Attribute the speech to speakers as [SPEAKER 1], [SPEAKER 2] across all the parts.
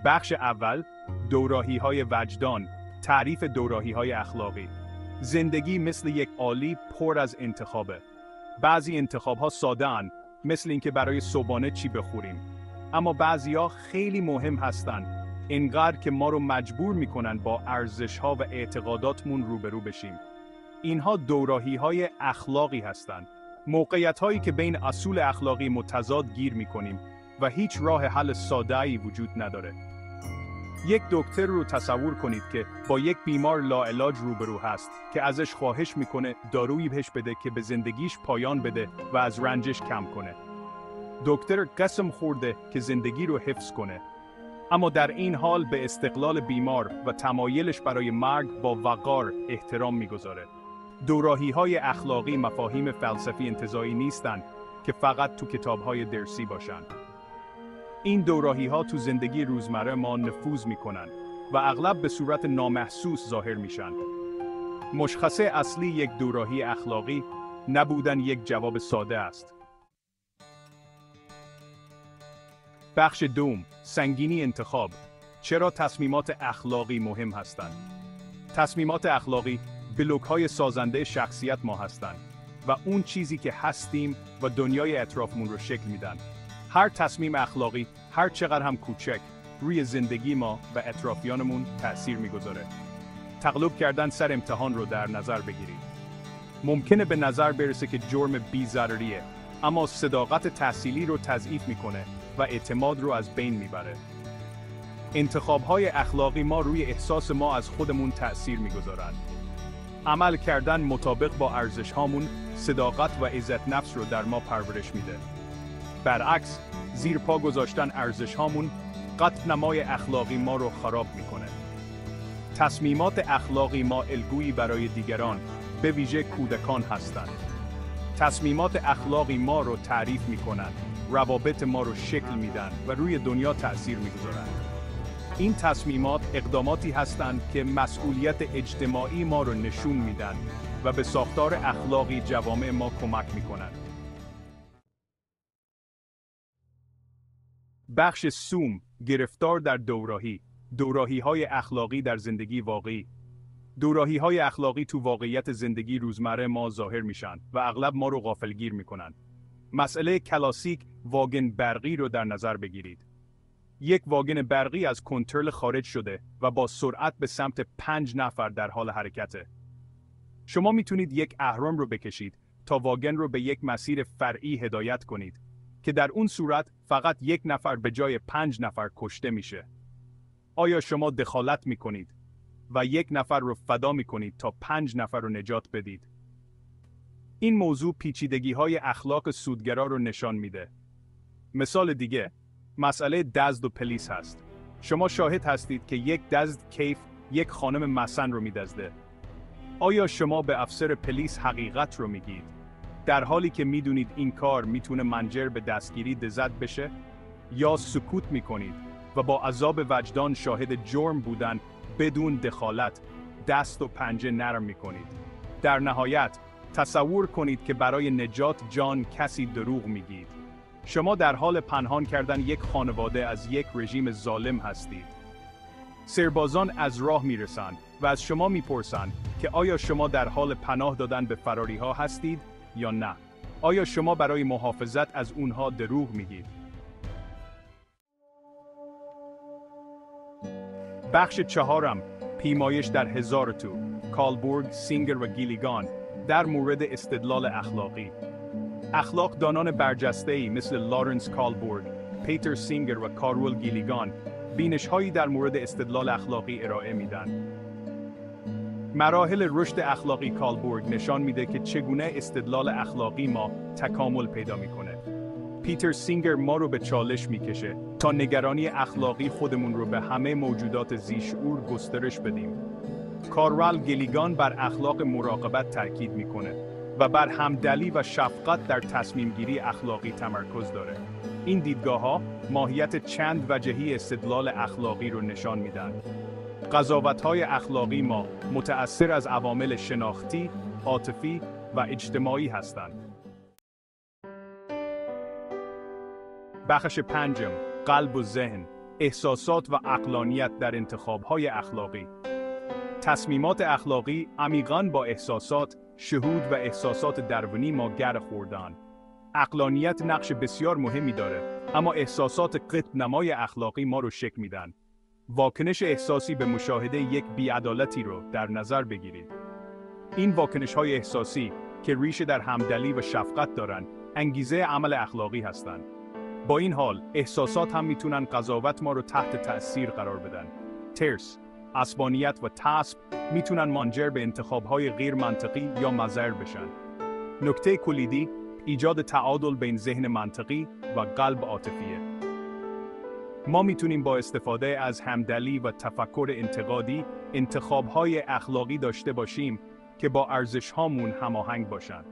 [SPEAKER 1] بخش اول، دوراهی‌های وجدان، تعریف دوراهی‌های اخلاقی. زندگی مثل یک آلی پر از انتخابه. بعضی انتخاب‌ها ساده‌اند، مثل اینکه برای صبحانه چی بخوریم. اما بعضی‌ها خیلی مهم هستن، اینقدر که ما رو مجبور می‌کنن با ارزش‌ها و اعتقاداتمون روبرو بشیم. اینها دوراهی‌های اخلاقی هستند. موقعیت‌هایی که بین اصول اخلاقی متضاد گیر می‌کنیم و هیچ راه حل ساده‌ای وجود نداره. یک دکتر رو تصور کنید که با یک بیمار لاعلاج روبرو هست که ازش خواهش میکنه دارویی بهش بده که به زندگیش پایان بده و از رنجش کم کنه. دکتر قسم خورده که زندگی رو حفظ کنه، اما در این حال به استقلال بیمار و تمایلش برای مرگ با وقار احترام میگذاره. دوراهی‌های اخلاقی مفاهیم فلسفی انتزاعی نیستند که فقط تو کتاب‌های درسی باشن. این دوراهی‌ها تو زندگی روزمره ما نفوذ می‌کنن و اغلب به صورت نامحسوس ظاهر میشن. مشخصه اصلی یک دوراهی اخلاقی نبودن یک جواب ساده است. بخش دوم، سنگینی انتخاب. چرا تصمیمات اخلاقی مهم هستند؟ تصمیمات اخلاقی بلوک‌های سازنده شخصیت ما هستند و اون چیزی که هستیم و دنیای اطرافمون رو شکل میدن. هر تصمیم اخلاقی، هر چقدر هم کوچک، روی زندگی ما و اطرافیانمون تأثیر میگذاره. تقلب کردن سر امتحان رو در نظر بگیرید. ممکنه به نظر برسه که جرم بی‌ضرریه، اما صداقت تحصیلی رو تضعیف میکنه و اعتماد رو از بین میبره. انتخاب‌های اخلاقی ما روی احساس ما از خودمون تأثیر میگذارن. عمل کردن مطابق با ارزش‌هامون صداقت و عزت نفس رو در ما پرورش میده. برعکس، زیر پا گذاشتن ارزش‌هامون قطع نمای اخلاقی ما رو خراب میکنه. تصمیمات اخلاقی ما الگویی برای دیگران، به ویژه کودکان هستند. تصمیمات اخلاقی ما رو تعریف میکنن، روابط ما رو شکل میدن و روی دنیا تأثیر میگذارن. این تصمیمات اقداماتی هستند که مسئولیت اجتماعی ما رو نشون میدن و به ساختار اخلاقی جوامع ما کمک میکنن. بخش سوم، گرفتار در دوراهی‌های اخلاقی در زندگی واقعی. دوراهی‌های اخلاقی تو واقعیت زندگی روزمره ما ظاهر میشن و اغلب ما رو غافلگیر میکنن. مسئله کلاسیک واگن برقی رو در نظر بگیرید. یک واگن برقی از کنترل خارج شده و با سرعت به سمت 5 نفر در حال حرکته. شما میتونید یک اهرم رو بکشید تا واگن رو به یک مسیر فرعی هدایت کنید که در اون صورت فقط یک نفر به جای 5 نفر کشته میشه. آیا شما دخالت میکنید و یک نفر رو فدا میکنید تا 5 نفر رو نجات بدید؟ این موضوع پیچیدگی‌های اخلاق سودگرا رو نشان میده. مثال دیگه، مسئله دزد و پلیس هست. شما شاهد هستید که یک دزد کیف یک خانم مسن رو میدزده. آیا شما به افسر پلیس حقیقت رو میگید، در حالی که میدونید این کار میتونه منجر به دستگیری دزد بشه؟ یا سکوت میکنید و با عذاب وجدان شاهد جرم بودن بدون دخالت دست و پنجه نرم میکنید؟ در نهایت تصور کنید که برای نجات جان کسی دروغ میگید. شما در حال پنهان کردن یک خانواده از یک رژیم ظالم هستید. سربازان از راه میرسند و از شما میپرسند که آیا شما در حال پناه دادن به فراری‌ها هستید یا نه؟ آیا شما برای محافظت از اونها دروغ میگید؟ بخش چهارم، پیمایش در هزار تو، کالبورگ، سینگر و گیلیگان در مورد استدلال اخلاقی. اخلاق دانان برجسته‌ای مثل لارنس کالبورگ، پیتر سینگر و کارول گیلیگان بینش‌هایی در مورد استدلال اخلاقی ارائه میدن. مراحل رشد اخلاقی کالبورگ نشان میده که چگونه استدلال اخلاقی ما تکامل پیدا میکنه. پیتر سینگر ما رو به چالش میکشه تا نگرانی اخلاقی خودمون رو به همه موجودات ذی‌شعور گسترش بدیم. کارول گیلیگان بر اخلاق مراقبت تاکید میکنه و بر همدلی و شفقت در تصمیم گیری اخلاقی تمرکز داره. این دیدگاه‌ها ماهیت چند وجهی استدلال اخلاقی رو نشان میدن. قضاوت‌های اخلاقی ما متأثر از عوامل شناختی، عاطفی و اجتماعی هستند. بخش پنجم، قلب و ذهن، احساسات و عقلانیت در انتخاب‌های اخلاقی. تصمیمات اخلاقی عمیقاً با احساسات، شهود و احساسات درونی ما گره خوردن. عقلانیت نقش بسیار مهمی داره، اما احساسات قطب نمای اخلاقی ما رو شکل میدن. واکنش احساسی به مشاهده یک بی‌عدالتی رو در نظر بگیرید. این واکنش‌های احساسی که ریشه در همدلی و شفقت دارن، انگیزه عمل اخلاقی هستند. با این حال، احساسات هم میتونن قضاوت ما رو تحت تأثیر قرار بدن. ترس، عصبانیت و تعصب میتونن منجر به انتخاب‌های غیر منطقی یا مضر بشن. نکته کلیدی، ایجاد تعادل بین ذهن منطقی و قلب عاطفیه. ما میتونیم با استفاده از همدلی و تفکر انتقادی انتخاب‌های اخلاقی داشته باشیم که با ارزش‌هامون هماهنگ باشن.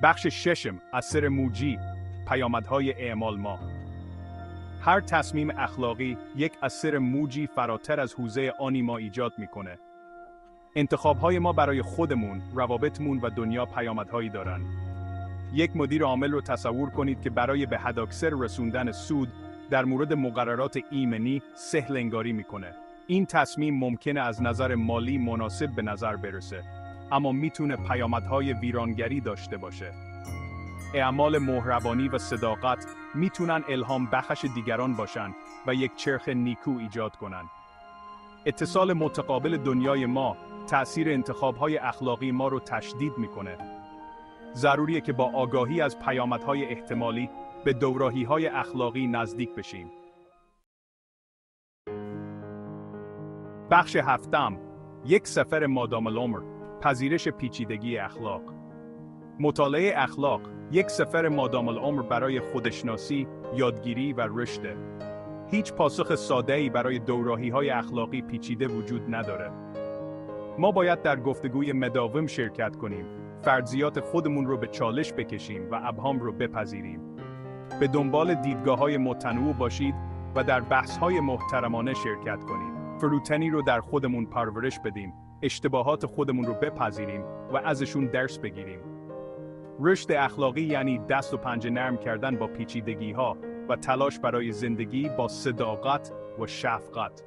[SPEAKER 1] بخش ششم، اثر موجی، پیامدهای اعمال ما. هر تصمیم اخلاقی یک اثر موجی فراتر از حوزه آنی ما ایجاد میکنه. انتخاب‌های ما برای خودمون، روابطمون و دنیا پیامدهایی دارن. یک مدیر عامل رو تصور کنید که برای به حداکثر رسوندن سود در مورد مقررات ایمنی سهل انگاری میکنه. این تصمیم ممکنه از نظر مالی مناسب به نظر برسه، اما میتونه پیامدهای ویرانگری داشته باشه. اعمال مهربانی و صداقت میتونن الهام بخش دیگران باشن و یک چرخ نیکو ایجاد کنن. اتصال متقابل دنیای ما تأثیر انتخاب‌های اخلاقی ما رو تشدید میکنه. ضروریه که با آگاهی از پیامدهای احتمالی به دوراهی‌های اخلاقی نزدیک بشیم. بخش هفتم، یک سفر مادام العمر، پذیرش پیچیدگی اخلاق. مطالعه اخلاق یک سفر مادام العمر برای خودشناسی، یادگیری و رشد. هیچ پاسخ ساده‌ای برای دوراهی‌های اخلاقی پیچیده وجود نداره. ما باید در گفتگوی مداوم شرکت کنیم، فرضیات خودمون رو به چالش بکشیم و ابهام رو بپذیریم. به دنبال دیدگاه‌های متنوع باشید و در بحث‌های محترمانه شرکت کنید. فروتنی رو در خودمون پرورش بدیم، اشتباهات خودمون رو بپذیریم و ازشون درس بگیریم. رشد اخلاقی یعنی دست و پنجه نرم کردن با پیچیدگی‌ها و تلاش برای زندگی با صداقت و شفقت.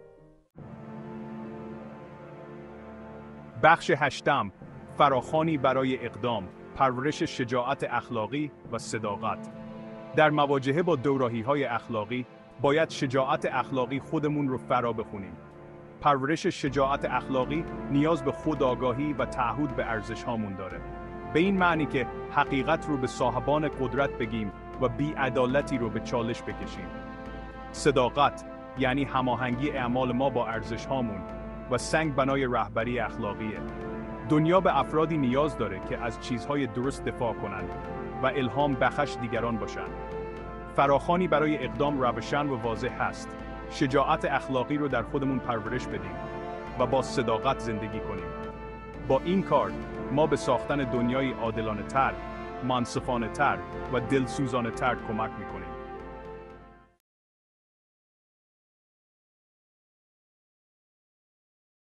[SPEAKER 1] بخش هشتم، فراخوانی برای اقدام، پرورش شجاعت اخلاقی و صداقت. در مواجهه با دوراهی‌های اخلاقی، باید شجاعت اخلاقی خودمون رو فرا بخونیم. پرورش شجاعت اخلاقی نیاز به خودآگاهی و تعهد به ارزش‌هامون داره. به این معنی که حقیقت رو به صاحبان قدرت بگیم و بی‌عدالتی رو به چالش بکشیم. صداقت یعنی هماهنگی اعمال ما با ارزش‌هامون و سنگ بنای رهبری اخلاقیه. دنیا به افرادی نیاز داره که از چیزهای درست دفاع کنند و الهام بخش دیگران باشند. فراخوانی برای اقدام روشن و واضح هست. شجاعت اخلاقی رو در خودمون پرورش بدیم و با صداقت زندگی کنیم. با این کار ما به ساختن دنیای عادلانه‌تر، منصفانه‌تر و دلسوزانه‌تر کمک می‌کنیم.